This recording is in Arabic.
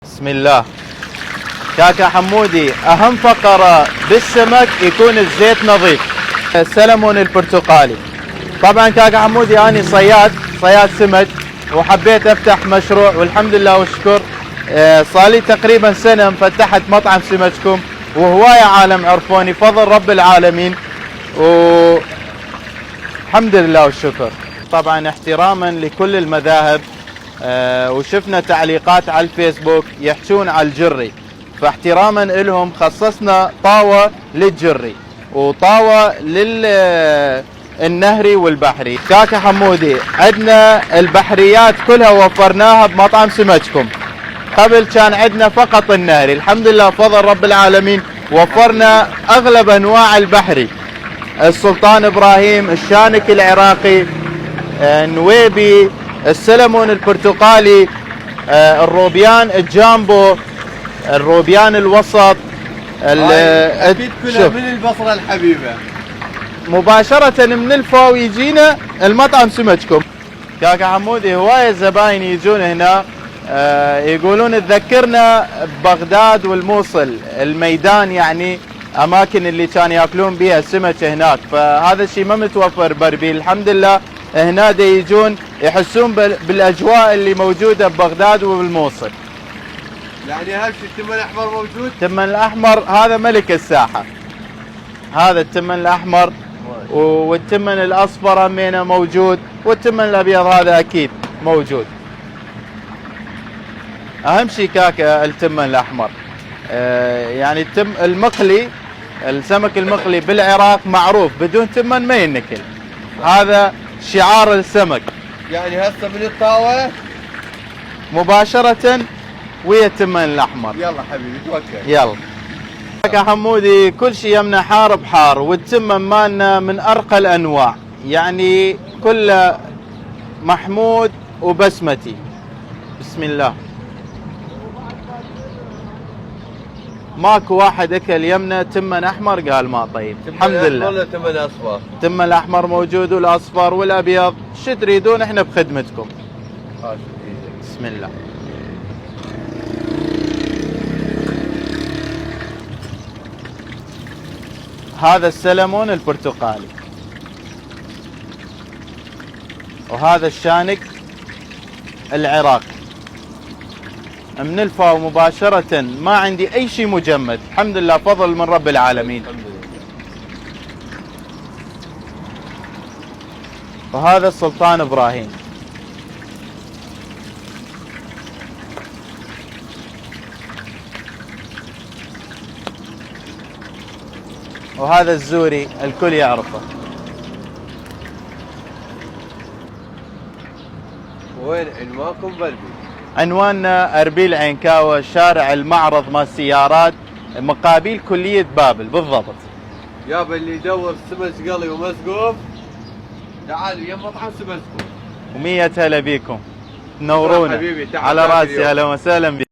بسم الله. كاكا حمودي، اهم فقرة بالسمك يكون الزيت نظيف. السلمون البرتقالي. طبعا كاكا حمودي اني صياد سمك، وحبيت افتح مشروع والحمد لله والشكر. صار تقريبا سنة فتحت مطعم سمككم، وهواية عالم عرفوني فضل رب العالمين، والحمد لله والشكر. طبعا احتراما لكل المذاهب، وشفنا تعليقات على الفيسبوك يحجون على الجري، فاحتراما لهم خصصنا طاوة للجري وطاوة للنهري والبحري. كاكا حمودي، عندنا البحريات كلها وفرناها بمطعم سمككم. قبل كان عندنا فقط النهري، الحمد لله فضل رب العالمين وفرنا اغلب انواع البحري: السلطان ابراهيم، الشانك العراقي، النويبي، السلمون البرتقالي، الروبيان الجامبو، الروبيان الوسط. اكيد كلها من البصرة الحبيبة مباشرة من الفاو يجينا المطعم سمككم. كاكا حمودي، هواية زباين يجون هنا يقولون تذكرنا ببغداد والموصل، الميدان يعني اماكن اللي كانوا ياكلون بها السمك هناك، فهذا الشيء ما متوفر باربيل. الحمد لله هنا يجون يحسون بالاجواء اللي موجوده ببغداد وبالموصل. يعني اهم شيء التمن الاحمر موجود. التمن الاحمر هذا ملك الساحه، هذا التمن الاحمر، والتمن الاصفر همينه موجود، والتمن الابيض هذا اكيد موجود. اهم شيء كاكا التمن الاحمر. يعني المقلي، السمك المقلي بالعراق معروف بدون تمن ما ينكل، هذا شعار السمك. يعني هسه من الطاوة مباشرة ويا التمن الاحمر. يلا حبيبي توكل. يلا. كاكا حمودي، كل شيء يمنا حار بحار، والتمن مالنا من ارقى الانواع، يعني كله محمود وبسمتي. بسم الله. ماكو واحد اكل يمنا تمن احمر قال ما طيب. الحمد لله. ولا تمن اصفر؟ التمن الاحمر موجود والاصفر والابيض، شو تريدون احنا بخدمتكم. بسم الله. هذا السلمون البرتقالي، وهذا الشانك العراقي من الفاو مباشرة، ما عندي اي شيء مجمد، الحمد لله فضل من رب العالمين. وهذا السلطان ابراهيم. وهذا الزوري الكل يعرفه. وين عنوانكم باربيل؟ عنواننا اربيل عينكاوة، شارع المعرض مال السيارات، مقابل كلية بابل بالضبط. يابا اللي يدور سمك قلي ومسقوف تعالوا يا مطعم سمككم. ومية هلا بيكم، تنورونا. حبيبي على راسي، اهلا وسهلا بكم.